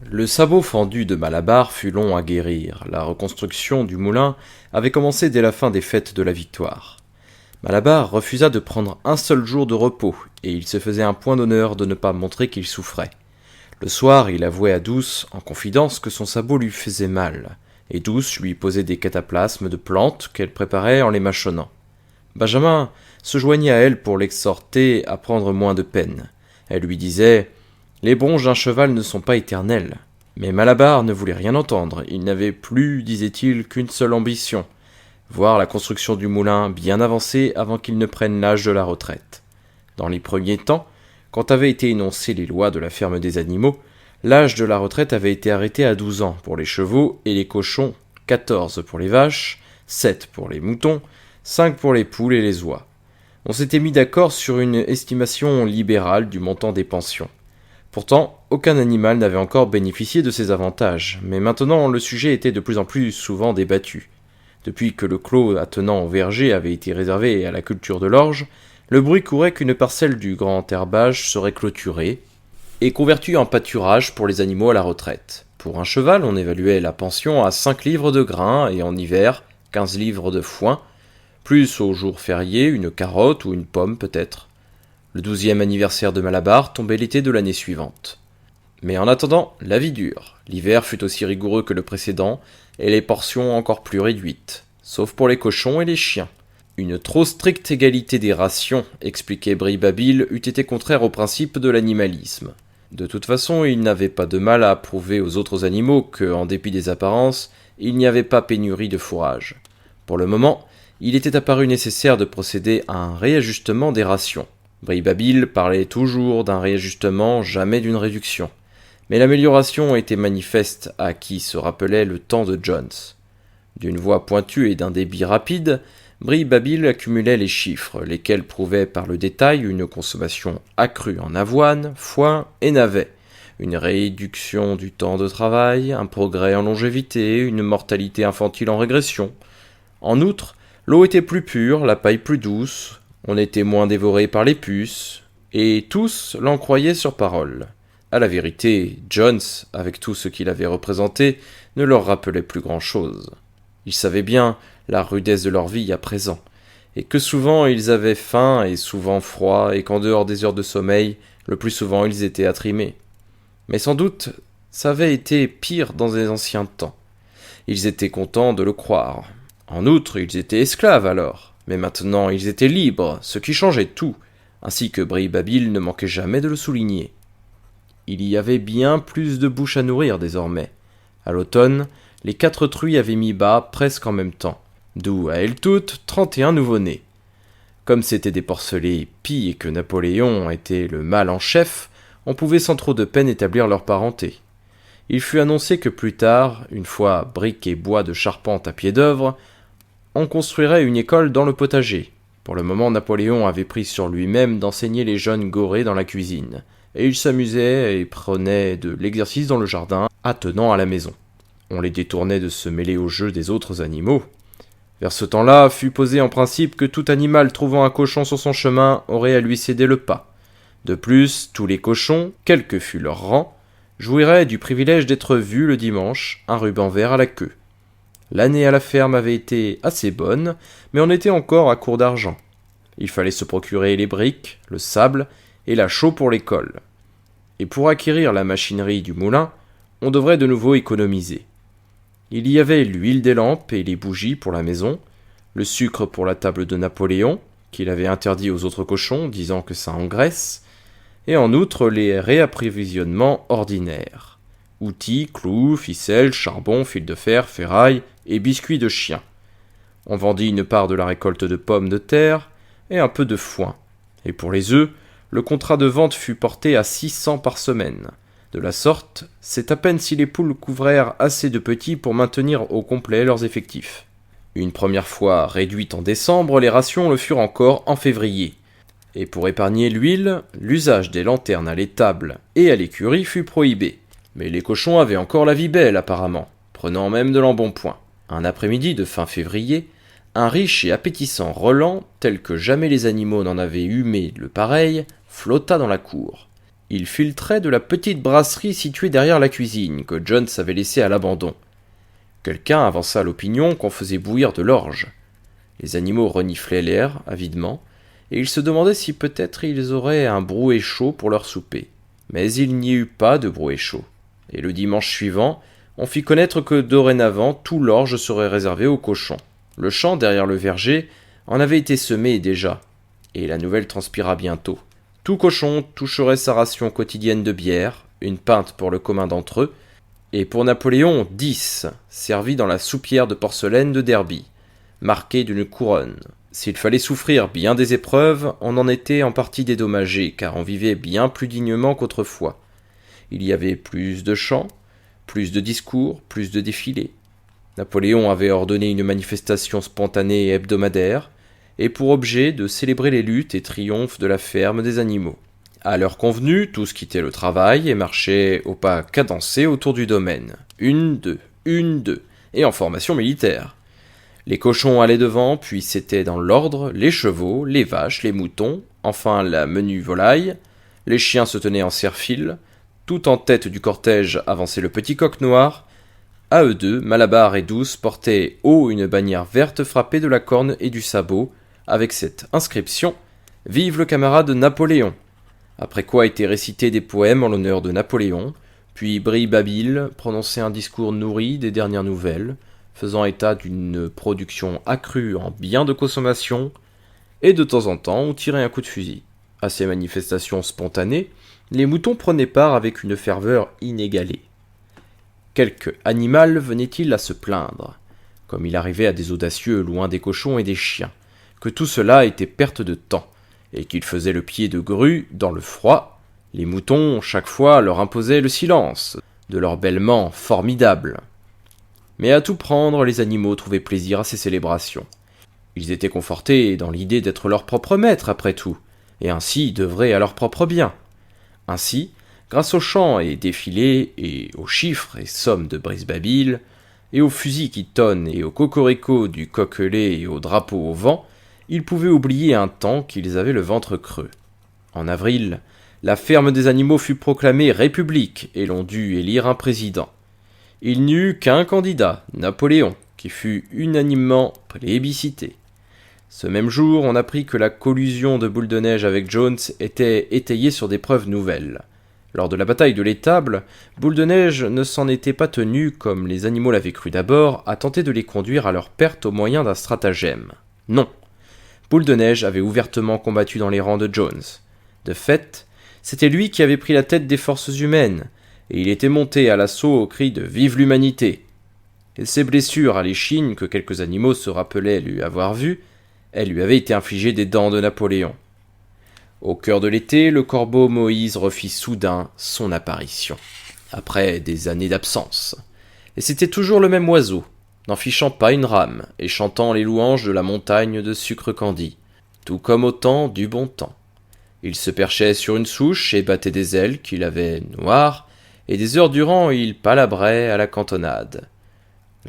Le sabot fendu de Malabar fut long à guérir. La reconstruction du moulin avait commencé dès la fin des fêtes de la victoire. Malabar refusa de prendre un seul jour de repos, et il se faisait un point d'honneur de ne pas montrer qu'il souffrait. Le soir, il avouait à Douce, en confidence, que son sabot lui faisait mal, et Douce lui posait des cataplasmes de plantes qu'elle préparait en les mâchonnant. Benjamin se joignit à elle pour l'exhorter à prendre moins de peine. Elle lui disait « Les bronches d'un cheval ne sont pas éternelles ». Mais Malabar ne voulait rien entendre. Il n'avait plus, disait-il, qu'une seule ambition, voir la construction du moulin bien avancée avant qu'il ne prenne l'âge de la retraite. Dans les premiers temps, quand avaient été énoncées les lois de la ferme des animaux, l'âge de la retraite avait été arrêté à 12 ans pour les chevaux et les cochons, 14 pour les vaches, 7 pour les moutons, 5 pour les poules et les oies. On s'était mis d'accord sur une estimation libérale du montant des pensions. Pourtant, aucun animal n'avait encore bénéficié de ces avantages, mais maintenant le sujet était de plus en plus souvent débattu. Depuis que le clos attenant au verger avait été réservé à la culture de l'orge, le bruit courait qu'une parcelle du grand herbage serait clôturée et convertie en pâturage pour les animaux à la retraite. Pour un cheval, on évaluait la pension à 5 livres de grains et en hiver, 15 livres de foin, plus au jour férié, une carotte ou une pomme peut-être. Le 12e anniversaire de Malabar tombait l'été de l'année suivante. Mais en attendant, la vie dure. L'hiver fut aussi rigoureux que le précédent, et les portions encore plus réduites, sauf pour les cochons et les chiens. Une trop stricte égalité des rations, expliquait Bribabile, eût été contraire au principe de l'animalisme. De toute façon, il n'avait pas de mal à prouver aux autres animaux que, en dépit des apparences, il n'y avait pas pénurie de fourrage. Pour le moment, il était apparu nécessaire de procéder à un réajustement des rations. Bribabile parlait toujours d'un réajustement, jamais d'une réduction. Mais l'amélioration était manifeste à qui se rappelait le temps de Jones. D'une voix pointue et d'un débit rapide, Bribabile accumulait les chiffres, lesquels prouvaient par le détail une consommation accrue en avoine, foin et navets, une réduction du temps de travail, un progrès en longévité, une mortalité infantile en régression. En outre, l'eau était plus pure, la paille plus douce, on était moins dévoré par les puces, et tous l'en croyaient sur parole. À la vérité, Jones, avec tout ce qu'il avait représenté, ne leur rappelait plus grand-chose. Ils savaient bien la rudesse de leur vie à présent, et que souvent ils avaient faim et souvent froid, et qu'en dehors des heures de sommeil, le plus souvent ils étaient attrimés. Mais sans doute, ça avait été pire dans les anciens temps. Ils étaient contents de le croire. En outre, ils étaient esclaves alors. Mais maintenant ils étaient libres, ce qui changeait tout, ainsi que Bribabile ne manquait jamais de le souligner. Il y avait bien plus de bouches à nourrir désormais. À l'automne, les 4 truies avaient mis bas presque en même temps, d'où à elles toutes 31 nouveau-nés. Comme c'étaient des porcelets pis et que Napoléon était le mâle en chef, on pouvait sans trop de peine établir leur parenté. Il fut annoncé que plus tard, une fois briques et bois de charpente à pied d'œuvre, on construirait une école dans le potager. Pour le moment, Napoléon avait pris sur lui-même d'enseigner les jeunes gorées dans la cuisine, et il s'amusait et prenait de l'exercice dans le jardin, attenant à la maison. On les détournait de se mêler aux jeux des autres animaux. Vers ce temps-là, fut posé en principe que tout animal trouvant un cochon sur son chemin aurait à lui céder le pas. De plus, tous les cochons, quel que fût leur rang, jouiraient du privilège d'être vus le dimanche, un ruban vert à la queue. L'année à la ferme avait été assez bonne, mais on était encore à court d'argent. Il fallait se procurer les briques, le sable et la chaux pour l'école. Et pour acquérir la machinerie du moulin, on devrait de nouveau économiser. Il y avait l'huile des lampes et les bougies pour la maison, le sucre pour la table de Napoléon, qu'il avait interdit aux autres cochons, disant que ça engraisse, et en outre les réapprovisionnements ordinaires. Outils, clous, ficelles, charbon, fil de fer, ferraille et biscuits de chien. On vendit une part de la récolte de pommes de terre et un peu de foin. Et pour les œufs, le contrat de vente fut porté à 600 par semaine. De la sorte, c'est à peine si les poules couvrèrent assez de petits pour maintenir au complet leurs effectifs. Une première fois réduites en décembre, les rations le furent encore en février. Et pour épargner l'huile, l'usage des lanternes à l'étable et à l'écurie fut prohibé. Mais les cochons avaient encore la vie belle apparemment, prenant même de l'embonpoint. Un après-midi de fin février, un riche et appétissant Roland, tel que jamais les animaux n'en avaient humé le pareil, flotta dans la cour. il filtrait de la petite brasserie située derrière la cuisine, que Jones avait laissée à l'abandon. Quelqu'un avança l'opinion qu'on faisait bouillir de l'orge. Les animaux reniflaient l'air avidement, et ils se demandaient si peut-être ils auraient un brouet chaud pour leur souper. Mais il n'y eut pas de brouet chaud, et le dimanche suivant, on fit connaître que dorénavant tout l'orge serait réservé aux cochons. Le champ derrière le verger en avait été semé déjà, et la nouvelle transpira bientôt. Tout cochon toucherait sa ration quotidienne de bière, une pinte pour le commun d'entre eux, et pour Napoléon 10, servis dans la soupière de porcelaine de Derby, marquée d'une couronne. S'il fallait souffrir bien des épreuves, on en était en partie dédommagé, car on vivait bien plus dignement qu'autrefois. Il y avait plus de chants, plus de discours, plus de défilés. Napoléon avait ordonné une manifestation spontanée et hebdomadaire, et pour objet de célébrer les luttes et triomphes de la ferme des animaux. À l'heure convenue, tous quittaient le travail et marchaient au pas cadencé autour du domaine. Une, deux, et en formation militaire. Les cochons allaient devant, puis c'était dans l'ordre les chevaux, les vaches, les moutons, enfin la menue volaille. Les chiens se tenaient en serre-file. Tout en tête du cortège avançait le petit coq noir. À eux deux, Malabar et Douce portaient haut une bannière verte frappée de la corne et du sabot, avec cette inscription « Vive le camarade Napoléon !» Après quoi étaient récités des poèmes en l'honneur de Napoléon, puis Bri-Babil prononçait un discours nourri des dernières nouvelles, faisant état d'une production accrue en biens de consommation, et de temps en temps on tirait un coup de fusil. À ces manifestations spontanées, les moutons prenaient part avec une ferveur inégalée. Quelque animal venait-il à se plaindre, comme il arrivait à des audacieux loin des cochons et des chiens, que tout cela était perte de temps, et qu'ils faisaient le pied de grue dans le froid, les moutons, chaque fois, leur imposaient le silence, de leur bêlement formidable. Mais à tout prendre, les animaux trouvaient plaisir à ces célébrations. Ils étaient confortés dans l'idée d'être leurs propres maîtres, après tout, et ainsi d'œuvrer à leur propre bien. Ainsi, grâce aux chants et défilés, et aux chiffres et sommes de Brisbabille, et aux fusils qui tonnent, et au cocorico du coquelet et au drapeau au vent, ils pouvaient oublier un temps qu'ils avaient le ventre creux. En avril, la ferme des animaux fut proclamée république et l'on dut élire un président. Il n'y eut qu'un candidat, Napoléon, qui fut unanimement plébiscité. Ce même jour, on apprit que la collusion de Boule de Neige avec Jones était étayée sur des preuves nouvelles. Lors de la bataille de l'étable, Boule de Neige ne s'en était pas tenu, comme les animaux l'avaient cru d'abord, à tenter de les conduire à leur perte au moyen d'un stratagème. Non. Boule de Neige avait ouvertement combattu dans les rangs de Jones. De fait, c'était lui qui avait pris la tête des forces humaines, et il était monté à l'assaut au cri de « Vive l'humanité !» Et ses blessures à l'échine, que quelques animaux se rappelaient lui avoir vues, elles lui avaient été infligées des dents de Napoléon. Au cœur de l'été, le corbeau Moïse refit soudain son apparition, après des années d'absence. Et c'était toujours le même oiseau, n'en fichant pas une rame, et chantant les louanges de la montagne de sucre candi, tout comme au temps du bon temps. Il se perchait sur une souche et battait des ailes qu'il avait noires, et des heures durant il palabrait à la cantonade.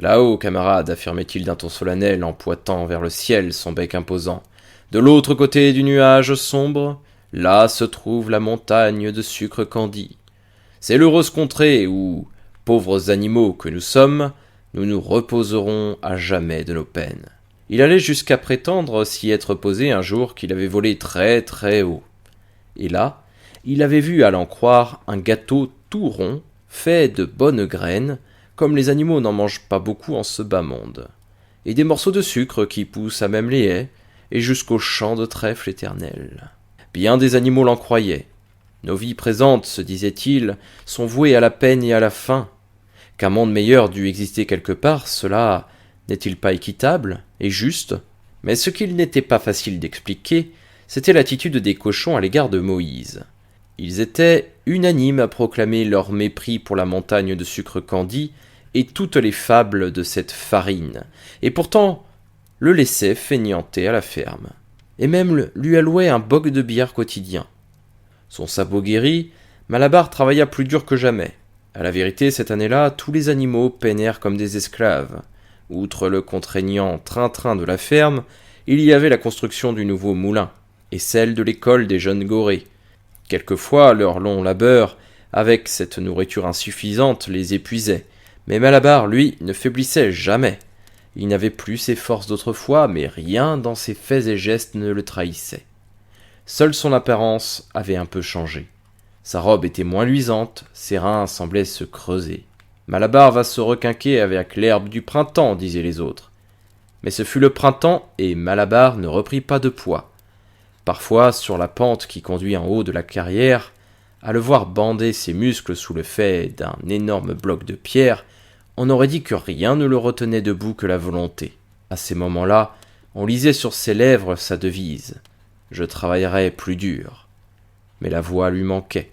Là-haut, camarade, affirmait-il d'un ton solennel en pointant vers le ciel son bec imposant, de l'autre côté du nuage sombre, là se trouve la montagne de sucre candi. C'est l'heureuse contrée où, pauvres animaux que nous sommes, nous nous reposerons à jamais de nos peines. Il allait jusqu'à prétendre s'y être posé un jour qu'il avait volé très très haut. Et là, il avait vu, à l'en croire, un gâteau tout rond, fait de bonnes graines, comme les animaux n'en mangent pas beaucoup en ce bas monde, et des morceaux de sucre qui poussent à même les haies, et jusqu'aux champs de trèfle éternel. Bien des animaux l'en croyaient. Nos vies présentes, se disait-il, sont vouées à la peine et à la faim. Qu'un monde meilleur dût exister quelque part, cela n'est-il pas équitable et juste? Mais ce qu'il n'était pas facile d'expliquer, c'était l'attitude des cochons à l'égard de Moïse. Ils étaient unanimes à proclamer leur mépris pour la montagne de sucre candi et toutes les fables de cette farine, et pourtant le laissaient feignanter à la ferme, et même lui allouaient un boc de bière quotidien. Son sabot guéri, Malabar travailla plus dur que jamais. À la vérité, cette année-là, tous les animaux peinèrent comme des esclaves. Outre le contraignant train-train de la ferme, il y avait la construction du nouveau moulin, et celle de l'école des jeunes gorées, Quelquefois, leur long labeur, avec cette nourriture insuffisante, les épuisait, mais Malabar, lui, ne faiblissait jamais. Il n'avait plus ses forces d'autrefois, mais rien dans ses faits et gestes ne le trahissait. Seule son apparence avait un peu changé. Sa robe était moins luisante, ses reins semblaient se creuser. Malabar va se requinquer avec l'herbe du printemps, disaient les autres. Mais ce fut le printemps, et Malabar ne reprit pas de poids. Parfois, sur la pente qui conduit en haut de la carrière, à le voir bander ses muscles sous le fait d'un énorme bloc de pierre, on aurait dit que rien ne le retenait debout que la volonté. À ces moments-là, on lisait sur ses lèvres sa devise « Je travaillerai plus dur ». Mais la voix lui manquait.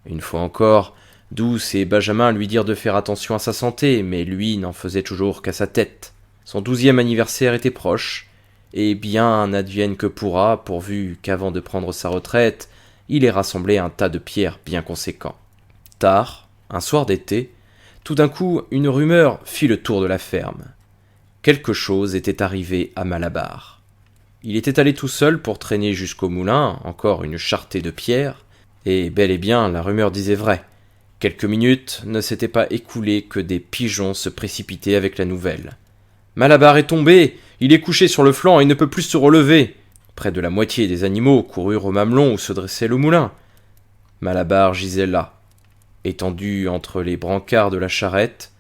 Une fois encore, Douce et Benjamin lui dirent de faire attention à sa santé, mais lui n'en faisait toujours qu'à sa tête. Son 12e anniversaire était proche, et bien n'advienne que pourra, pourvu qu'avant de prendre sa retraite, il ait rassemblé un tas de pierres bien conséquent. Tard, un soir d'été, tout d'un coup, une rumeur fit le tour de la ferme. Quelque chose était arrivé à Malabar. Il était allé tout seul pour traîner jusqu'au moulin, encore une charretée de pierres, et bel et bien la rumeur disait vrai. Quelques minutes ne s'étaient pas écoulées que des pigeons se précipitaient avec la nouvelle. Malabar est tombé, il est couché sur le flanc et ne peut plus se relever. Près de la moitié des animaux coururent au mamelon où se dressait le moulin. Malabar gisait là, étendu entre les brancards de la charrette,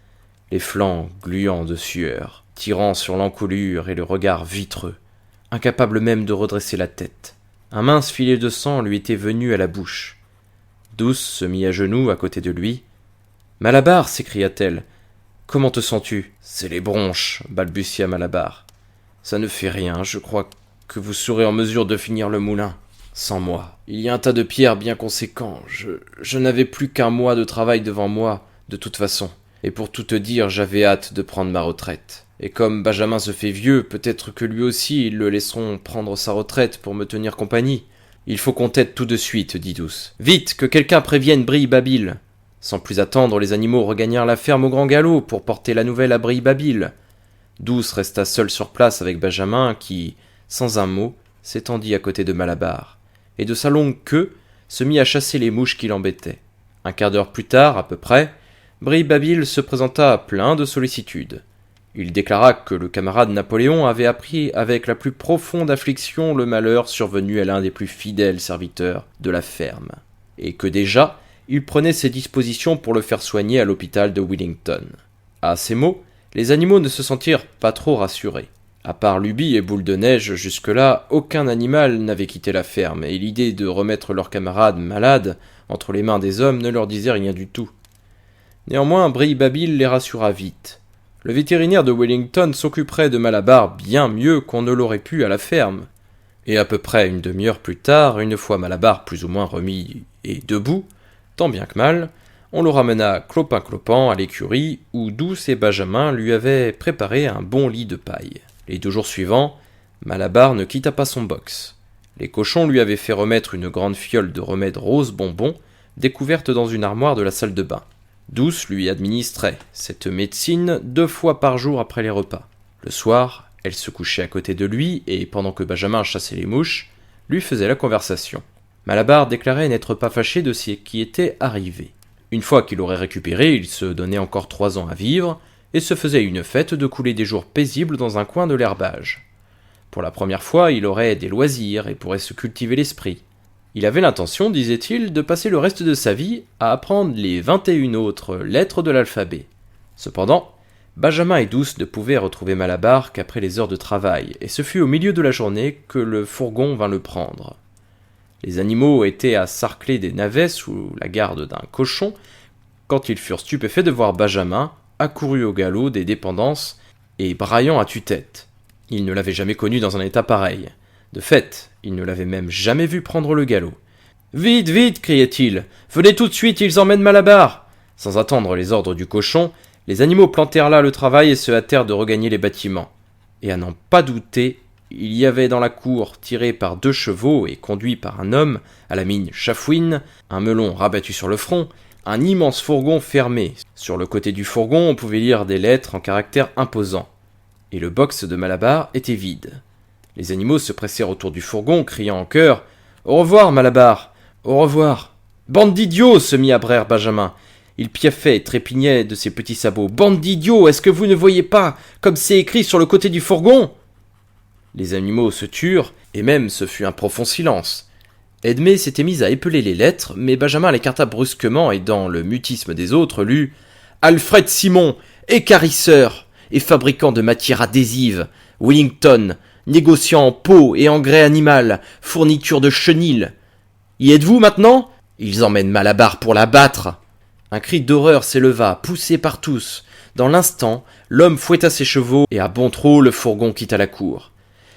les flancs gluants de sueur, tirant sur l'encolure et le regard vitreux, incapable même de redresser la tête. Un mince filet de sang lui était venu à la bouche. Douce se mit à genoux à côté de lui. « Malabar !» s'écria-t-elle. « Comment te sens-tu »« C'est les bronches » balbutia Malabar. « Ça ne fait rien, je crois que vous serez en mesure de finir le moulin. Sans moi. Il y a un tas de pierres bien conséquent. Je n'avais plus qu'un mois de travail devant moi, de toute façon. Et pour tout te dire, j'avais hâte de prendre ma retraite. Et comme Benjamin se fait vieux, peut-être que lui aussi ils le laisseront prendre sa retraite pour me tenir compagnie. Il faut qu'on t'aide tout de suite, dit Douce. Vite, que quelqu'un prévienne Brille-Babil. Sans plus attendre, les animaux regagnèrent la ferme au grand galop pour porter la nouvelle à Brille-Babil. Douce resta seule sur place avec Benjamin qui, sans un mot, s'étendit à côté de Malabar, et de sa longue queue se mit à chasser les mouches qui l'embêtaient. Un quart d'heure plus tard, à peu près, Brille-Babil se présenta plein de sollicitude. Il déclara que le camarade Napoléon avait appris avec la plus profonde affliction le malheur survenu à l'un des plus fidèles serviteurs de la ferme, et que déjà il prenait ses dispositions pour le faire soigner à l'hôpital de Wellington. À ces mots, les animaux ne se sentirent pas trop rassurés. À part Luby et Boule de Neige, jusque-là, aucun animal n'avait quitté la ferme, et l'idée de remettre leur camarade malade entre les mains des hommes ne leur disait rien du tout. Néanmoins, Brille-Babil les rassura vite. Le vétérinaire de Wellington s'occuperait de Malabar bien mieux qu'on ne l'aurait pu à la ferme. Et à peu près une demi-heure plus tard, une fois Malabar plus ou moins remis et debout, tant bien que mal, on le ramena clopin-clopant à l'écurie où Douce et Benjamin lui avaient préparé un bon lit de paille. Les 2 jours suivants, Malabar ne quitta pas son box. Les cochons lui avaient fait remettre une grande fiole de remède rose bonbon découverte dans une armoire de la salle de bain. Douce lui administrait cette médecine 2 fois par jour après les repas. Le soir, elle se couchait à côté de lui et, pendant que Benjamin chassait les mouches, lui faisait la conversation. Malabar déclarait n'être pas fâché de ce qui était arrivé. Une fois qu'il aurait récupéré, il se donnait encore 3 ans à vivre et se faisait une fête de couler des jours paisibles dans un coin de l'herbage. Pour la première fois, il aurait des loisirs et pourrait se cultiver l'esprit. Il avait l'intention, disait-il, de passer le reste de sa vie à apprendre les 21 autres lettres de l'alphabet. Cependant, Benjamin et Douce ne pouvaient retrouver Malabar qu'après les heures de travail, et ce fut au milieu de la journée que le fourgon vint le prendre. Les animaux étaient à sarcler des navets sous la garde d'un cochon, quand ils furent stupéfaits de voir Benjamin, accouru au galop des dépendances et braillant à tue-tête. Ils ne l'avaient jamais connu dans un état pareil. De fait, ils ne l'avaient même jamais vu prendre le galop. « Vite, vite !» criait-il. « Venez tout de suite, ils emmènent Malabar !» Sans attendre les ordres du cochon, les animaux plantèrent là le travail et se hâtèrent de regagner les bâtiments. Et à n'en pas douter, il y avait dans la cour, tiré par 2 chevaux et conduit par un homme, à la mine chafouine, un melon rabattu sur le front, un immense fourgon fermé. Sur le côté du fourgon, on pouvait lire des lettres en caractères imposants. Et le box de Malabar était vide. Les animaux se pressèrent autour du fourgon, criant en chœur « Au revoir, Malabar ! Au revoir. Bande d'idiots, se mit à braire Benjamin. Il piaffait et trépignait de ses petits sabots. Bande d'idiots, est-ce que vous ne voyez pas, comme c'est écrit sur le côté du fourgon? Les animaux se turent, et même ce fut un profond silence. Edmé s'était mis à épeler les lettres, mais Benjamin l'écarta brusquement et dans le mutisme des autres lut « Alfred Simon, équarrisseur et fabricant de matières adhésives, Wellington, négociant en peau et engrais animal, fourniture de chenil. Y êtes-vous maintenant? Ils emmènent Malabar pour la battre !» Un cri d'horreur s'éleva, poussé par tous. Dans l'instant, l'homme fouetta ses chevaux et à bon trot le fourgon quitta la cour.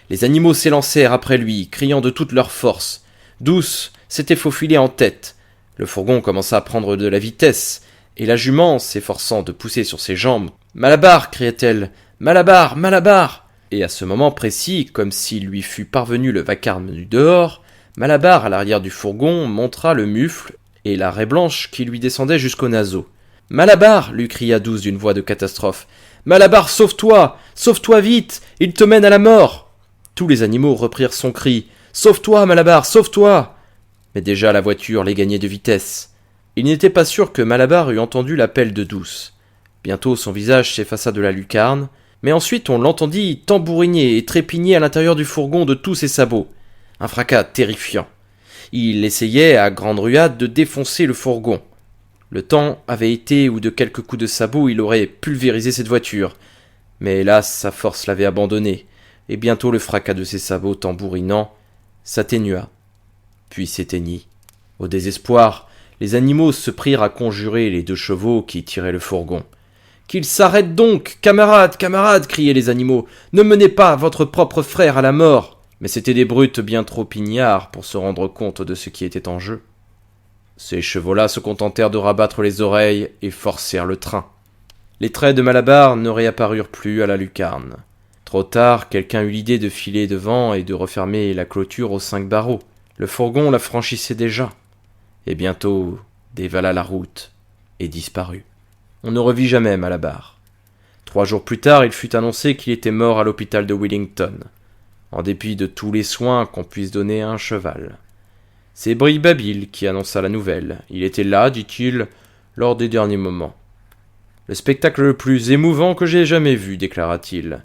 Les animaux s'élancèrent après lui, criant de toute leur force. Douce s'était faufilée en tête. Le fourgon commença à prendre de la vitesse, et la jument, s'efforçant de pousser sur ses jambes, « Malabar !» criait-elle. « Malabar ! Malabar !» Et à ce moment précis, comme s'il lui fût parvenu le vacarme du dehors, Malabar, à l'arrière du fourgon, montra le mufle et la raie blanche qui lui descendait jusqu'aux naseaux. « Malabar !» lui cria Douce d'une voix de catastrophe. « Malabar, sauve-toi! Sauve-toi vite! Il te mène à la mort !» Tous les animaux reprirent son cri. « Sauve-toi, Malabar, sauve-toi !» Mais déjà la voiture les gagnait de vitesse. Il n'était pas sûr que Malabar eût entendu l'appel de Douce. Bientôt son visage s'effaça de la lucarne, mais ensuite on l'entendit tambouriner et trépigner à l'intérieur du fourgon de tous ses sabots. Un fracas terrifiant. Il essayait, à grande ruade, de défoncer le fourgon. Le temps avait été où de quelques coups de sabot il aurait pulvérisé cette voiture. Mais hélas, sa force l'avait abandonné, et bientôt le fracas de ses sabots tambourinants s'atténua, puis s'éteignit. Au désespoir, les animaux se prirent à conjurer les 2 chevaux qui tiraient le fourgon. « Qu'ils s'arrêtent donc, camarades, camarades !» criaient les animaux. « Ne menez pas votre propre frère à la mort !» Mais c'étaient des brutes bien trop ignares pour se rendre compte de ce qui était en jeu. Ces chevaux-là se contentèrent de rabattre les oreilles et forcèrent le train. Les traits de Malabar ne réapparurent plus à la lucarne. Trop tard, quelqu'un eut l'idée de filer devant et de refermer la clôture aux 5 barreaux. Le fourgon la franchissait déjà, et bientôt dévala la route et disparut. On ne revit jamais Malabar. 3 jours plus tard, il fut annoncé qu'il était mort à l'hôpital de Wellington, en dépit de tous les soins qu'on puisse donner à un cheval. C'est Brille-Babil qui annonça la nouvelle. Il était là, dit-il, lors des derniers moments. « Le spectacle le plus émouvant que j'ai jamais vu, déclara-t-il.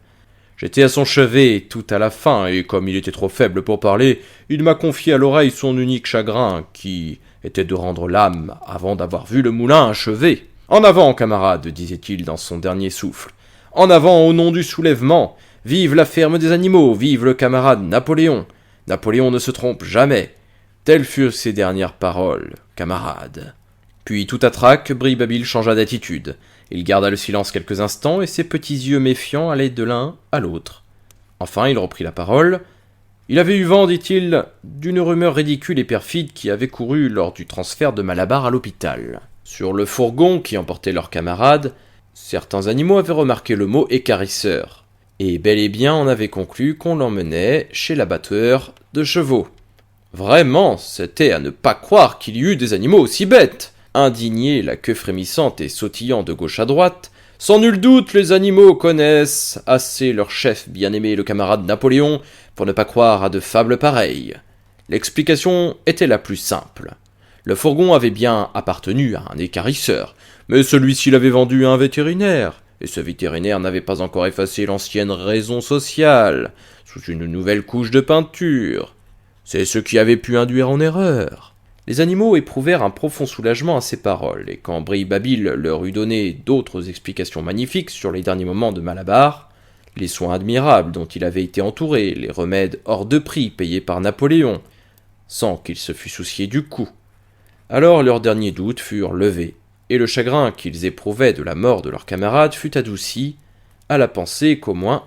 J'étais à son chevet tout à la fin, et comme il était trop faible pour parler, il m'a confié à l'oreille son unique chagrin, qui était de rendre l'âme avant d'avoir vu le moulin achevé. « En avant, camarades, disait-il dans son dernier souffle. En avant au nom du soulèvement. Vive la ferme des animaux, vive le camarade Napoléon. Napoléon ne se trompe jamais. Telles furent ses dernières paroles, camarades. » Puis tout à trac, Brille-Babil changea d'attitude. Il garda le silence quelques instants et ses petits yeux méfiants allaient de l'un à l'autre. Enfin, il reprit la parole. Il avait eu vent, dit-il, d'une rumeur ridicule et perfide qui avait couru lors du transfert de Malabar à l'hôpital. Sur le fourgon qui emportait leurs camarades, certains animaux avaient remarqué le mot équarrisseur, et bel et bien en avaient conclu qu'on l'emmenait chez l'abatteur de chevaux. Vraiment, c'était à ne pas croire qu'il y eût des animaux aussi bêtes. Indignés, la queue frémissante et sautillant de gauche à droite, sans nul doute les animaux connaissent assez leur chef bien-aimé le camarade Napoléon pour ne pas croire à de fables pareilles. L'explication était la plus simple. Le fourgon avait bien appartenu à un équarrisseur, mais celui-ci l'avait vendu à un vétérinaire, et ce vétérinaire n'avait pas encore effacé l'ancienne raison sociale, sous une nouvelle couche de peinture. C'est ce qui avait pu induire en erreur. Les animaux éprouvèrent un profond soulagement à ces paroles, et quand Brille-Babil leur eut donné d'autres explications magnifiques sur les derniers moments de Malabar, les soins admirables dont il avait été entouré, les remèdes hors de prix payés par Napoléon, sans qu'il se fût soucié du coût, alors leurs derniers doutes furent levés, et le chagrin qu'ils éprouvaient de la mort de leur camarade fut adouci à la pensée qu'au moins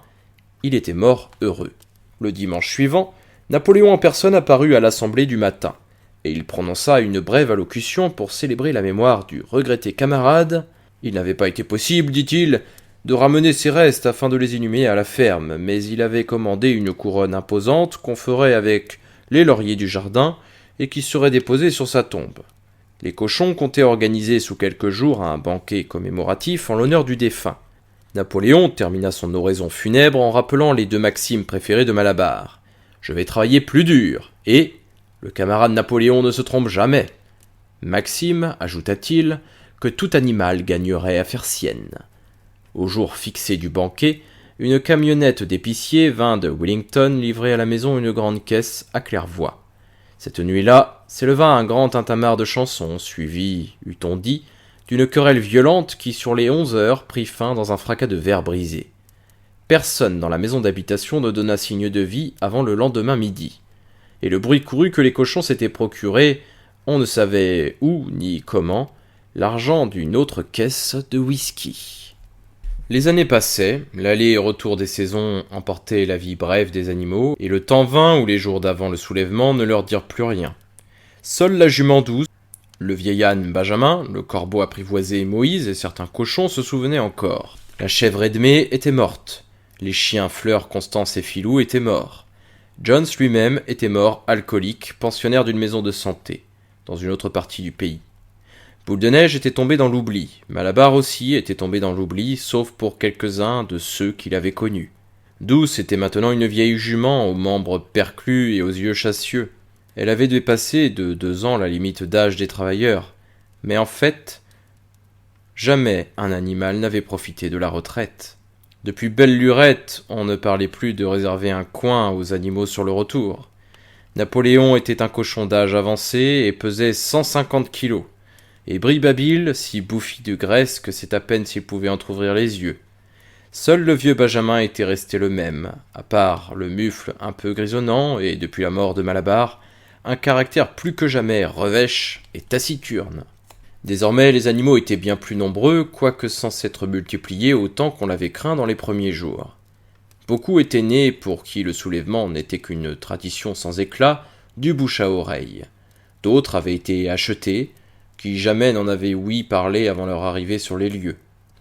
il était mort heureux. Le dimanche suivant, Napoléon en personne apparut à l'assemblée du matin, et il prononça une brève allocution pour célébrer la mémoire du regretté camarade. Il n'avait pas été possible, dit-il, de ramener ses restes afin de les inhumer à la ferme, mais il avait commandé une couronne imposante qu'on ferait avec les lauriers du jardin et qui serait déposée sur sa tombe. Les cochons comptaient organiser sous quelques jours un banquet commémoratif en l'honneur du défunt. Napoléon termina son oraison funèbre en rappelant les 2 maximes préférées de Malabar. « Je vais travailler plus dur » et Le camarade Napoléon ne se trompe jamais. Maxime, ajouta-t-il, que tout animal gagnerait à faire sienne. Au jour fixé du banquet, une camionnette d'épicier vint de Wellington livrer à la maison une grande caisse à claire-voie. Cette nuit-là, s'éleva un grand tintamarre de chansons, suivi, eût-on dit, d'une querelle violente qui, sur les 11 heures, prit fin dans un fracas de verre brisé. Personne dans la maison d'habitation ne donna signe de vie avant le lendemain midi. Et le bruit courut que les cochons s'étaient procuré, on ne savait où ni comment, l'argent d'une autre caisse de whisky. Les années passaient, l'aller et retour des saisons emportaient la vie brève des animaux, et le temps vint où les jours d'avant le soulèvement ne leur dirent plus rien. Seule la jument douce, le vieil âne Benjamin, le corbeau apprivoisé Moïse et certains cochons se souvenaient encore. La chèvre Edmée était morte. Les chiens Fleur, Constance et Filou étaient morts. Jones lui-même était mort alcoolique, pensionnaire d'une maison de santé, dans une autre partie du pays. Boule de Neige était tombé dans l'oubli. Malabar aussi était tombé dans l'oubli, sauf pour quelques-uns de ceux qu'il avait connus. Douce était maintenant une vieille jument aux membres perclus et aux yeux chassieux. Elle avait dépassé de 2 ans la limite d'âge des travailleurs. Mais en fait, jamais un animal n'avait profité de la retraite. Depuis belle lurette, on ne parlait plus de réserver un coin aux animaux sur le retour. Napoléon était un cochon d'âge avancé et pesait 150 kilos. Et Brille-Babil, si bouffi de graisse que c'est à peine s'il pouvait entr'ouvrir les yeux. Seul le vieux Benjamin était resté le même, à part le mufle un peu grisonnant et, depuis la mort de Malabar, un caractère plus que jamais revêche et taciturne. Désormais, les animaux étaient bien plus nombreux, quoique sans s'être multipliés autant qu'on l'avait craint dans les premiers jours. Beaucoup étaient nés pour qui le soulèvement n'était qu'une tradition sans éclat, du bouche à oreille. D'autres avaient été achetés, qui jamais n'en avaient ouï parler avant leur arrivée sur les lieux.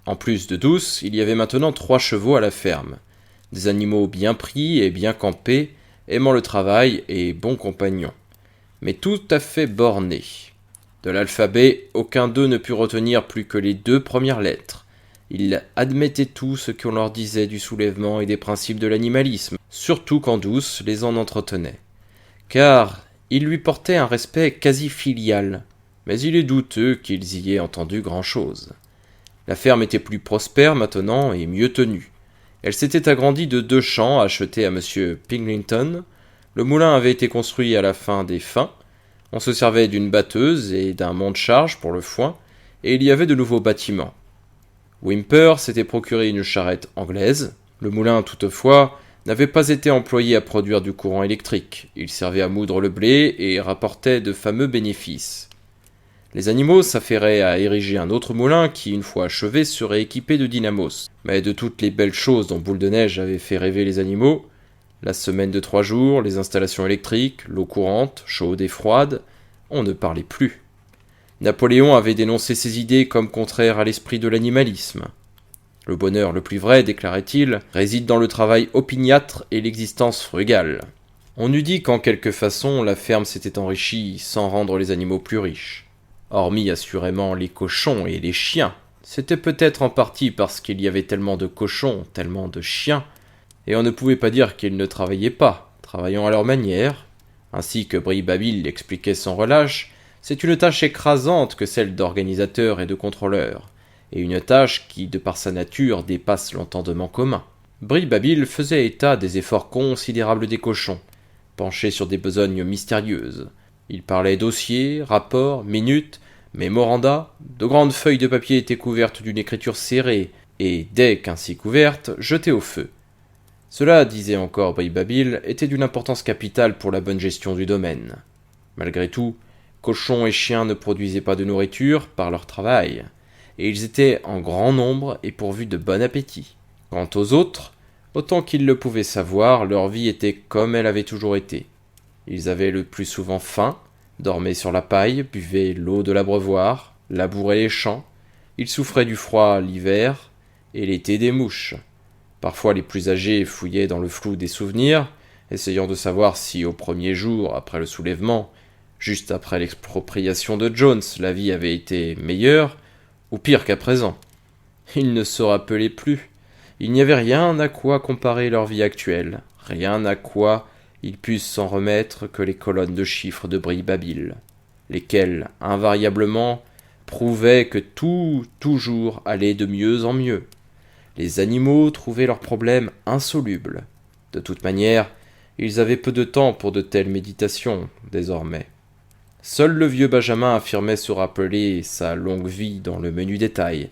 En plus de Douce, il y avait maintenant 3 chevaux à la ferme. Des animaux bien pris et bien campés, aimant le travail et bons compagnons. Mais tout à fait bornés. De l'alphabet, aucun d'eux ne put retenir plus que les 2 premières lettres. Ils admettaient tout ce qu'on leur disait du soulèvement et des principes de l'animalisme, surtout quand Douce les en entretenait. Car ils lui portaient un respect quasi filial, mais il est douteux qu'ils y aient entendu grand-chose. La ferme était plus prospère maintenant et mieux tenue. Elle s'était agrandie de 2 champs achetés à M. Pinglington. Le moulin avait été construit à la fin des fins. On se servait d'une batteuse et d'un monte-charge pour le foin, et il y avait de nouveaux bâtiments. Whymper s'était procuré une charrette anglaise. Le moulin, toutefois, n'avait pas été employé à produire du courant électrique. Il servait à moudre le blé et rapportait de fameux bénéfices. Les animaux s'affairaient à ériger un autre moulin qui, une fois achevé, serait équipé de dynamos. Mais de toutes les belles choses dont Boule de Neige avait fait rêver les animaux, la semaine de 3 jours, les installations électriques, l'eau courante, chaude et froide, on ne parlait plus. Napoléon avait dénoncé ces idées comme contraires à l'esprit de l'animalisme. Le bonheur le plus vrai, déclarait-il, réside dans le travail opiniâtre et l'existence frugale. On eût dit qu'en quelque façon la ferme s'était enrichie sans rendre les animaux plus riches. Hormis assurément les cochons et les chiens. C'était peut-être en partie parce qu'il y avait tellement de cochons, tellement de chiens, et on ne pouvait pas dire qu'ils ne travaillaient pas, travaillant à leur manière. Ainsi que Brille-Babil l'expliquait sans relâche, c'est une tâche écrasante que celle d'organisateur et de contrôleur, et une tâche qui, de par sa nature, dépasse l'entendement commun. Brille-Babil faisait état des efforts considérables des cochons, penchés sur des besognes mystérieuses. Il parlait dossiers, rapports, minutes, mémoranda, de grandes feuilles de papier étaient couvertes d'une écriture serrée, et, dès qu'ainsi couvertes, jetées au feu. Cela, disait encore Brille-Babil, était d'une importance capitale pour la bonne gestion du domaine. Malgré tout, cochons et chiens ne produisaient pas de nourriture par leur travail, et ils étaient en grand nombre et pourvus de bon appétit. Quant aux autres, autant qu'ils le pouvaient savoir, leur vie était comme elle avait toujours été. Ils avaient le plus souvent faim, dormaient sur la paille, buvaient l'eau de l'abreuvoir, labouraient les champs, ils souffraient du froid l'hiver et l'été des mouches. Parfois les plus âgés fouillaient dans le flou des souvenirs, essayant de savoir si au premier jour, après le soulèvement, juste après l'expropriation de Jones, la vie avait été meilleure, ou pire qu'à présent. Ils ne se rappelaient plus. Il n'y avait rien à quoi comparer leur vie actuelle, rien à quoi ils pussent s'en remettre que les colonnes de chiffres de Brille-Babil, lesquelles, invariablement, prouvaient que tout, toujours, allait de mieux en mieux. Les animaux trouvaient leurs problèmes insolubles. De toute manière, ils avaient peu de temps pour de telles méditations, désormais. Seul le vieux Benjamin affirmait se rappeler sa longue vie dans le menu détail,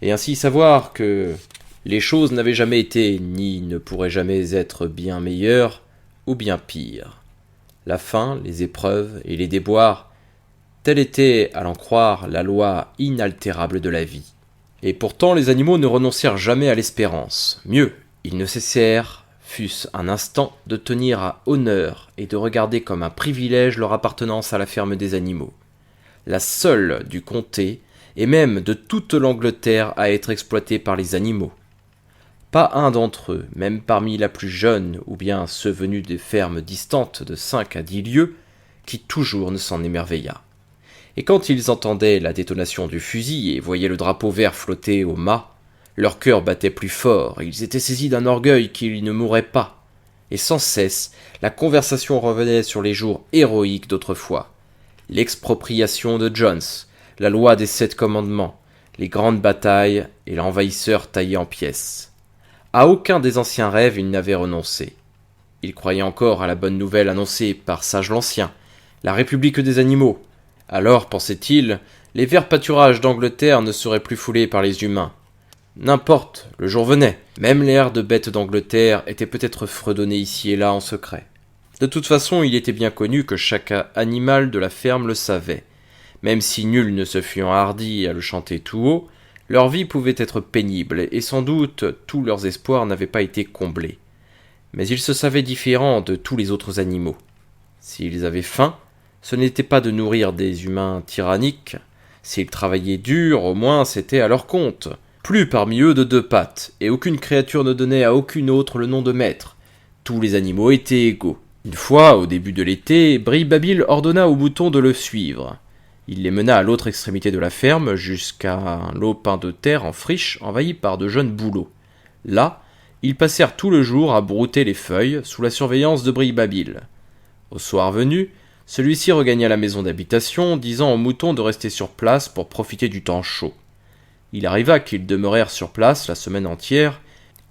et ainsi savoir que les choses n'avaient jamais été, ni ne pourraient jamais être bien meilleures ou bien pires. La faim, les épreuves et les déboires, telle était, à l'en croire, la loi inaltérable de la vie. Et pourtant les animaux ne renoncèrent jamais à l'espérance. Mieux, ils ne cessèrent, fût-ce un instant, de tenir à honneur et de regarder comme un privilège leur appartenance à la ferme des animaux, la seule du comté et même de toute l'Angleterre à être exploitée par les animaux. Pas un d'entre eux, même parmi la plus jeune ou bien ceux venus des fermes distantes de 5 à 10 lieues, qui toujours ne s'en émerveilla. Et quand ils entendaient la détonation du fusil et voyaient le drapeau vert flotter au mât, leur cœur battait plus fort, et ils étaient saisis d'un orgueil qui ne mourrait pas. Et sans cesse, la conversation revenait sur les jours héroïques d'autrefois. L'expropriation de Jones, la loi des 7 commandements, les grandes batailles et l'envahisseur taillé en pièces. À aucun des anciens rêves il n'avait renoncé. Il croyait encore à la bonne nouvelle annoncée par Sage l'Ancien, la République des animaux. Alors, pensait-il, les verts pâturages d'Angleterre ne seraient plus foulés par les humains. N'importe, le jour venait. Même les herdes de bêtes d'Angleterre étaient peut-être fredonnées ici et là en secret. De toute façon, il était bien connu que chaque animal de la ferme le savait. Même si nul ne se fût enhardi à le chanter tout haut, leur vie pouvait être pénible, et sans doute tous leurs espoirs n'avaient pas été comblés. Mais ils se savaient différents de tous les autres animaux. S'ils avaient faim, ce n'était pas de nourrir des humains tyranniques. S'ils travaillaient dur, au moins c'était à leur compte. Plus parmi eux de 2 pattes, et aucune créature ne donnait à aucune autre le nom de maître. Tous les animaux étaient égaux. Une fois, au début de l'été, Brille-Babil ordonna aux moutons de le suivre. Il les mena à l'autre extrémité de la ferme, jusqu'à un lopin de terre en friche envahi par de jeunes bouleaux. Là, ils passèrent tout le jour à brouter les feuilles, sous la surveillance de Brille-Babil. Au soir venu, celui-ci regagna la maison d'habitation, disant aux moutons de rester sur place pour profiter du temps chaud. Il arriva qu'ils demeurèrent sur place la semaine entière,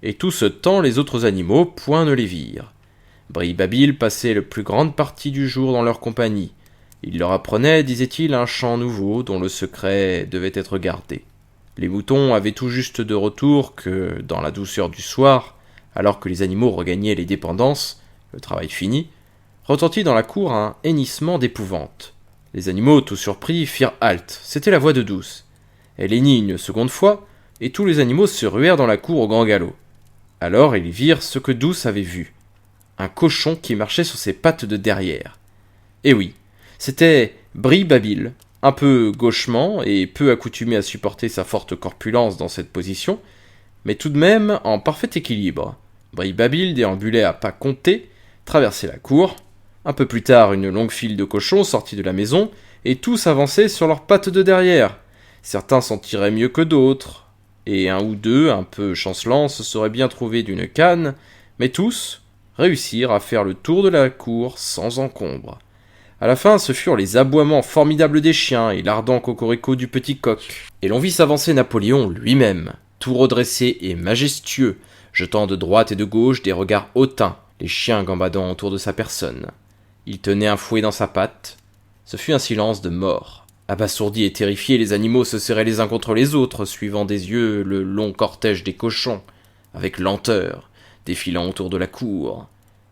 et tout ce temps les autres animaux point ne les virent. Brille-Babil passait la plus grande partie du jour dans leur compagnie. Il leur apprenait, disait-il, un chant nouveau dont le secret devait être gardé. Les moutons avaient tout juste de retour que, dans la douceur du soir, alors que les animaux regagnaient les dépendances, le travail fini, retentit dans la cour un hennissement d'épouvante. Les animaux, tout surpris, firent halte. C'était la voix de Douce. Elle hennit une seconde fois, et tous les animaux se ruèrent dans la cour au grand galop. Alors ils virent ce que Douce avait vu. Un cochon qui marchait sur ses pattes de derrière. Et oui, c'était Brille-Babil, un peu gauchement et peu accoutumé à supporter sa forte corpulence dans cette position, mais tout de même en parfait équilibre. Brille-Babil déambulait à pas comptés, traversait la cour. Un peu plus tard, une longue file de cochons sortit de la maison, et tous avançaient sur leurs pattes de derrière. Certains s'en tiraient mieux que d'autres, et un ou deux, un peu chancelants, se seraient bien trouvés d'une canne, mais tous réussirent à faire le tour de la cour sans encombre. À la fin, ce furent les aboiements formidables des chiens et l'ardent cocorico du petit coq. Et l'on vit s'avancer Napoléon lui-même, tout redressé et majestueux, jetant de droite et de gauche des regards hautains, les chiens gambadant autour de sa personne. Il tenait un fouet dans sa patte. Ce fut un silence de mort. Abasourdis et terrifiés, les animaux se serraient les uns contre les autres, suivant des yeux le long cortège des cochons, avec lenteur, défilant autour de la cour.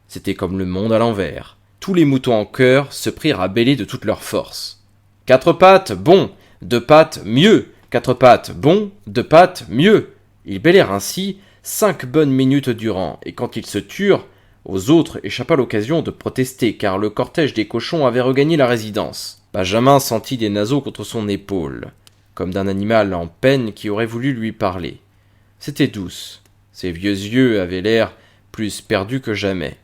C'était comme le monde à l'envers. Tous les moutons en chœur se prirent à bêler de toute leur force. 4 pattes, bon. 2 pattes, mieux. 4 pattes, bon. 2 pattes, mieux. Ils bêlèrent ainsi 5 bonnes minutes durant, et quand ils se turent, aux autres échappa l'occasion de protester, car le cortège des cochons avait regagné la résidence. Benjamin sentit des naseaux contre son épaule, comme d'un animal en peine qui aurait voulu lui parler. C'était Douce. Ses vieux yeux avaient l'air plus perdus que jamais.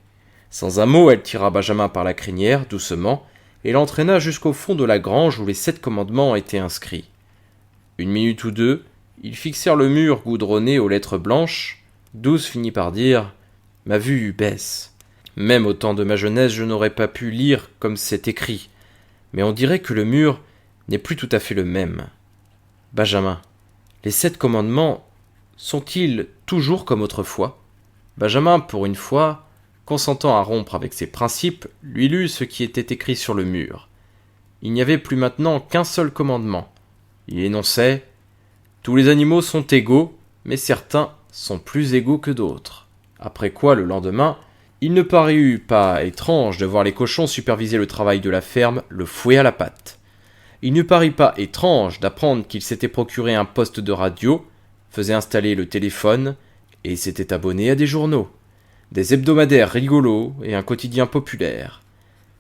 Sans un mot, elle tira Benjamin par la crinière, doucement, et l'entraîna jusqu'au fond de la grange où les 7 commandements étaient inscrits. 1 minute ou 2, ils fixèrent le mur goudronné aux lettres blanches. Douce finit par dire « Ma vue baisse ». Même au temps de ma jeunesse, je n'aurais pas pu lire comme c'est écrit. Mais on dirait que le mur n'est plus tout à fait le même. Benjamin, les 7 commandements sont-ils toujours comme autrefois ? Benjamin, pour une fois, consentant à rompre avec ses principes, lui lut ce qui était écrit sur le mur. Il n'y avait plus maintenant qu'un seul commandement. Il énonçait « Tous les animaux sont égaux, mais certains sont plus égaux que d'autres. » Après quoi, le lendemain, il ne parut pas étrange de voir les cochons superviser le travail de la ferme, le fouet à la patte. Il ne parut pas étrange d'apprendre qu'il s'était procuré un poste de radio, faisait installer le téléphone et s'était abonné à des journaux, des hebdomadaires rigolos et un quotidien populaire.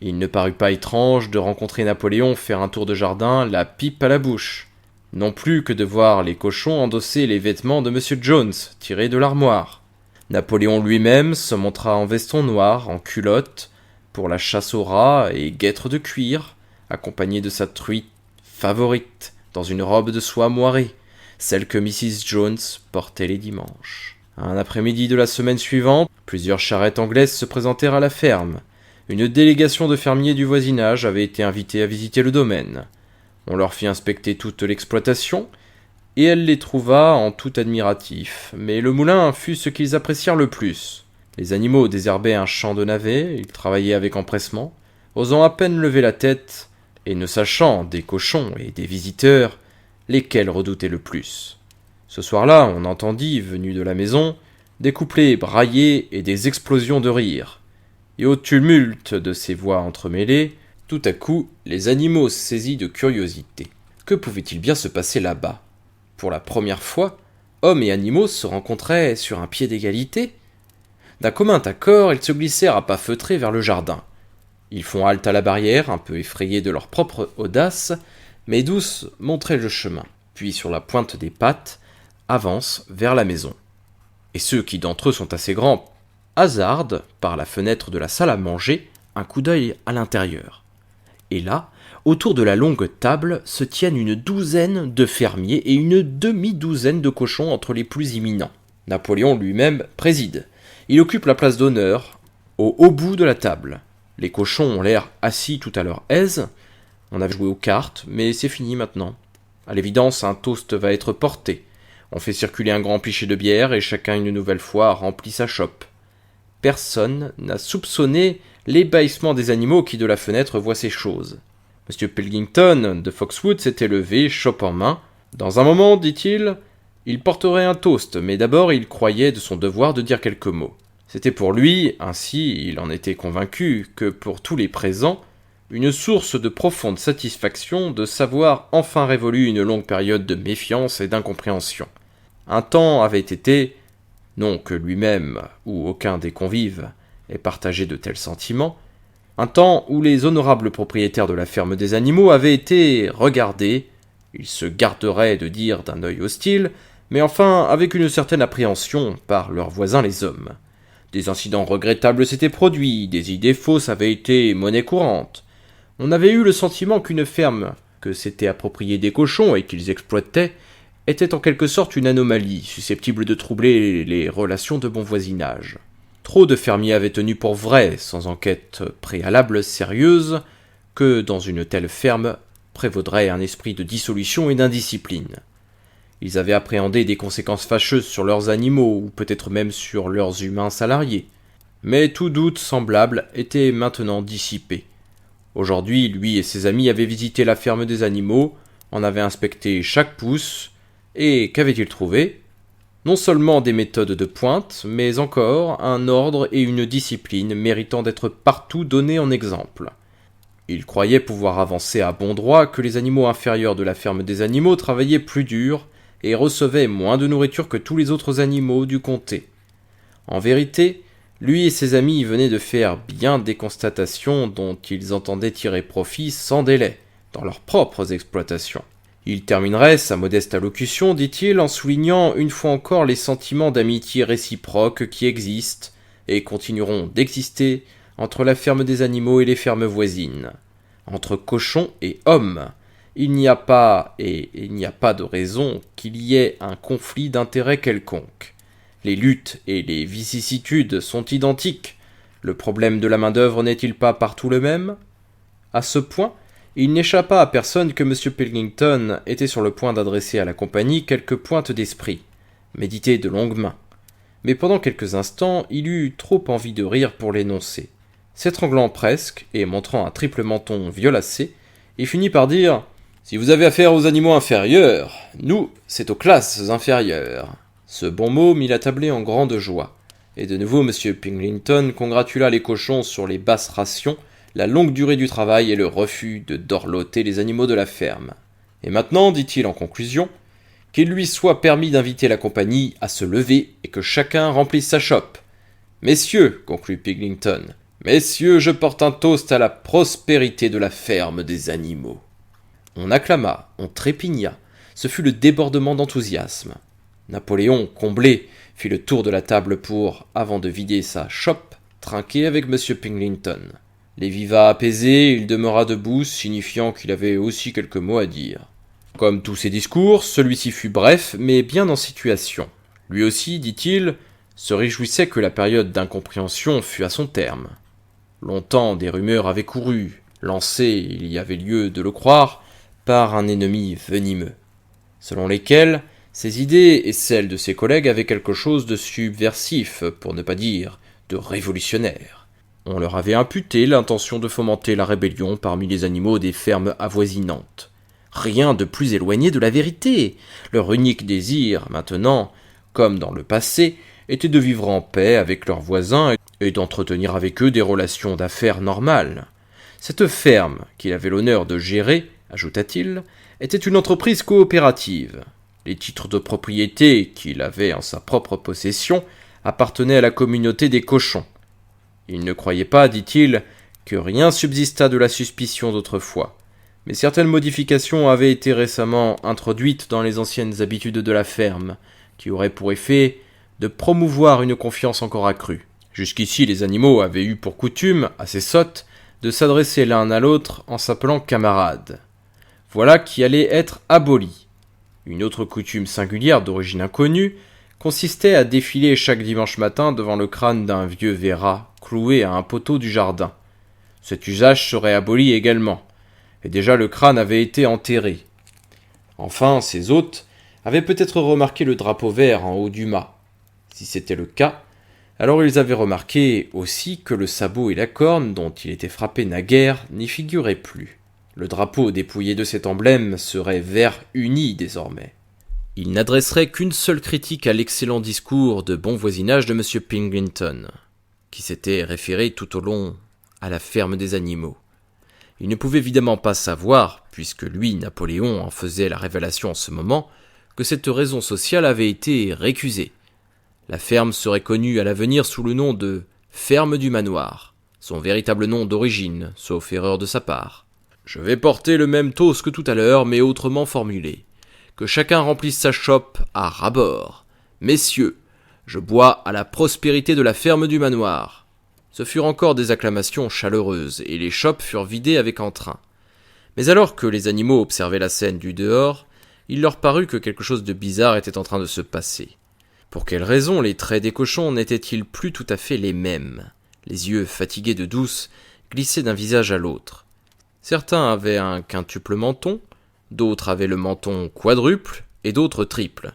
Il ne parut pas étrange de rencontrer Napoléon faire un tour de jardin, la pipe à la bouche. Non plus que de voir les cochons endosser les vêtements de M. Jones, tirés de l'armoire. Napoléon lui-même se montra en veston noir, en culotte, pour la chasse aux rats et guêtres de cuir, accompagné de sa truite favorite, dans une robe de soie moirée, celle que Mrs. Jones portait les dimanches. Un après-midi de la semaine suivante, plusieurs charrettes anglaises se présentèrent à la ferme. Une délégation de fermiers du voisinage avait été invitée à visiter le domaine. On leur fit inspecter toute l'exploitation, et elle les trouva en tout admiratifs, mais le moulin fut ce qu'ils apprécièrent le plus. Les animaux désherbaient un champ de navets, ils travaillaient avec empressement, osant à peine lever la tête, et ne sachant des cochons et des visiteurs lesquels redoutaient le plus. Ce soir-là, on entendit, venus de la maison, des couplets braillés et des explosions de rire. Et au tumulte de ces voix entremêlées, tout à coup, les animaux saisis de curiosité. Que pouvait-il bien se passer là-bas ? Pour la première fois, hommes et animaux se rencontraient sur un pied d'égalité. D'un commun accord, ils se glissèrent à pas feutrés vers le jardin. Ils font halte à la barrière, un peu effrayés de leur propre audace, mais Douce montrait le chemin, puis sur la pointe des pattes, avancent vers la maison. Et ceux qui d'entre eux sont assez grands hasardent, par la fenêtre de la salle à manger, un coup d'œil à l'intérieur. Et là, autour de la longue table se tiennent une douzaine de fermiers et une demi-douzaine de cochons entre les plus imminents. Napoléon lui-même préside. Il occupe la place d'honneur, au haut bout de la table. Les cochons ont l'air assis tout à leur aise. On a joué aux cartes, mais c'est fini maintenant. À l'évidence, un toast va être porté. On fait circuler un grand pichet de bière et chacun une nouvelle fois remplit sa chope. Personne n'a soupçonné l'ébahissement des animaux qui de la fenêtre voient ces choses. M. Pilkington de Foxwood s'était levé, chope en main. Dans un moment, dit-il, il porterait un toast, mais d'abord il croyait de son devoir de dire quelques mots. C'était pour lui, ainsi il en était convaincu, que pour tous les présents, une source de profonde satisfaction de savoir enfin révolu une longue période de méfiance et d'incompréhension. Un temps avait été, non que lui-même ou aucun des convives ait partagé de tels sentiments, un temps où les honorables propriétaires de la ferme des animaux avaient été regardés, ils se garderaient de dire d'un œil hostile, mais enfin avec une certaine appréhension par leurs voisins les hommes. Des incidents regrettables s'étaient produits, des idées fausses avaient été monnaie courante. On avait eu le sentiment qu'une ferme que s'étaient appropriée des cochons et qu'ils exploitaient était en quelque sorte une anomalie, susceptible de troubler les relations de bon voisinage. Trop de fermiers avaient tenu pour vrai, sans enquête préalable sérieuse, que dans une telle ferme prévaudrait un esprit de dissolution et d'indiscipline. Ils avaient appréhendé des conséquences fâcheuses sur leurs animaux, ou peut-être même sur leurs humains salariés. Mais tout doute semblable était maintenant dissipé. Aujourd'hui, lui et ses amis avaient visité la ferme des animaux, en avaient inspecté chaque pouce, et qu'avaient-ils trouvé ? Non seulement des méthodes de pointe, mais encore un ordre et une discipline méritant d'être partout donnés en exemple. Ils croyaient pouvoir avancer à bon droit que les animaux inférieurs de la ferme des animaux travaillaient plus dur et recevaient moins de nourriture que tous les autres animaux du comté. En vérité, lui et ses amis venaient de faire bien des constatations dont ils entendaient tirer profit sans délai, dans leurs propres exploitations. Il terminerait sa modeste allocution, dit-il, en soulignant une fois encore les sentiments d'amitié réciproque qui existent et continueront d'exister entre la ferme des animaux et les fermes voisines. Entre cochons et hommes, il n'y a pas de raison qu'il y ait un conflit d'intérêts quelconque. Les luttes et les vicissitudes sont identiques. Le problème de la main-d'œuvre n'est-il pas partout le même ? À ce point, il n'échappa à personne que M. Pilkington était sur le point d'adresser à la compagnie quelques pointes d'esprit, méditées de longue main. Mais pendant quelques instants, il eut trop envie de rire pour l'énoncer. S'étranglant presque, et montrant un triple menton violacé, il finit par dire « Si vous avez affaire aux animaux inférieurs, nous, c'est aux classes inférieures. » Ce bon mot mit la tablée en grande joie, et de nouveau M. Pilkington congratula les cochons sur les basses rations, la longue durée du travail et le refus de dorloter les animaux de la ferme. Et maintenant, dit-il en conclusion, qu'il lui soit permis d'inviter la compagnie à se lever et que chacun remplisse sa chope. Messieurs, conclut Pilkington, messieurs, je porte un toast à la prospérité de la ferme des animaux. On acclama, on trépigna, ce fut le débordement d'enthousiasme. Napoléon, comblé, fit le tour de la table pour, avant de vider sa chope, trinquer avec M. Pilkington. Les vivats apaisés, il demeura debout, signifiant qu'il avait aussi quelques mots à dire. Comme tous ses discours, celui-ci fut bref, mais bien en situation. Lui aussi, dit-il, se réjouissait que la période d'incompréhension fût à son terme. Longtemps des rumeurs avaient couru, lancées, il y avait lieu de le croire, par un ennemi venimeux, selon lesquelles ses idées et celles de ses collègues avaient quelque chose de subversif, pour ne pas dire de révolutionnaire. On leur avait imputé l'intention de fomenter la rébellion parmi les animaux des fermes avoisinantes. Rien de plus éloigné de la vérité. Leur unique désir, maintenant, comme dans le passé, était de vivre en paix avec leurs voisins et d'entretenir avec eux des relations d'affaires normales. Cette ferme, qu'il avait l'honneur de gérer, ajouta-t-il, était une entreprise coopérative. Les titres de propriété qu'il avait en sa propre possession appartenaient à la communauté des cochons. Il ne croyait pas, dit-il, que rien subsistât de la suspicion d'autrefois. Mais certaines modifications avaient été récemment introduites dans les anciennes habitudes de la ferme, qui auraient pour effet de promouvoir une confiance encore accrue. Jusqu'ici, les animaux avaient eu pour coutume, assez sotte, de s'adresser l'un à l'autre en s'appelant camarades. Voilà qui allait être aboli. Une autre coutume singulière d'origine inconnue consistait à défiler chaque dimanche matin devant le crâne d'un vieux verrat cloué à un poteau du jardin. Cet usage serait aboli également, et déjà le crâne avait été enterré. Enfin, ses hôtes avaient peut-être remarqué le drapeau vert en haut du mât. Si c'était le cas, alors ils avaient remarqué aussi que le sabot et la corne dont il était frappé naguère n'y figuraient plus. Le drapeau dépouillé de cet emblème serait vert uni désormais. Il n'adresserait qu'une seule critique à l'excellent discours de bon voisinage de M. Pilkington, qui s'était référé tout au long à la ferme des animaux. Il ne pouvait évidemment pas savoir, puisque lui, Napoléon, en faisait la révélation en ce moment, que cette raison sociale avait été récusée. La ferme serait connue à l'avenir sous le nom de « Ferme du Manoir », son véritable nom d'origine, sauf erreur de sa part. Je vais porter le même toast que tout à l'heure, mais autrement formulé. Que chacun remplisse sa chope à ras-bord. Messieurs, je bois à la prospérité de la ferme du Manoir. Ce furent encore des acclamations chaleureuses, et les chopes furent vidées avec entrain. Mais alors que les animaux observaient la scène du dehors, il leur parut que quelque chose de bizarre était en train de se passer. Pour quelle raison les traits des cochons n'étaient-ils plus tout à fait les mêmes ? Les yeux fatigués de douce glissaient d'un visage à l'autre. Certains avaient un quintuple menton, d'autres avaient le menton quadruple, et d'autres triple.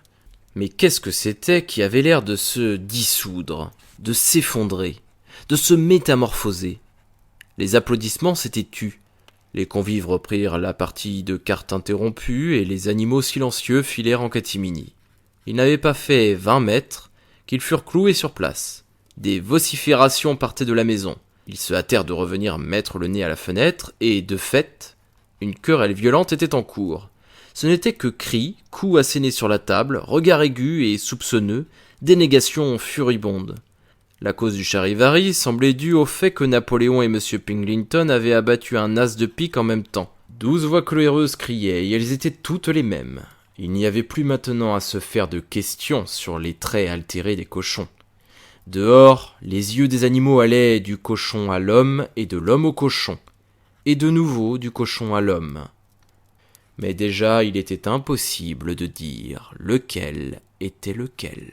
Mais qu'est-ce que c'était qui avait l'air de se dissoudre, de s'effondrer, de se métamorphoser ? Les applaudissements s'étaient tus. Les convives reprirent la partie de cartes interrompue et les animaux silencieux filèrent en catimini. Ils n'avaient pas fait 20 mètres qu'ils furent cloués sur place. Des vociférations partaient de la maison. Ils se hâtèrent de revenir mettre le nez à la fenêtre et, de fait, une querelle violente était en cours. Ce n'était que cris, coups assénés sur la table, regards aigus et soupçonneux, dénégations furibondes. La cause du charivari semblait due au fait que Napoléon et M. Pilkington avaient abattu un as de pique en même temps. 12 voix coléreuses criaient, et elles étaient toutes les mêmes. Il n'y avait plus maintenant à se faire de questions sur les traits altérés des cochons. Dehors, les yeux des animaux allaient du cochon à l'homme et de l'homme au cochon, et de nouveau du cochon à l'homme. Mais déjà il était impossible de dire lequel était lequel.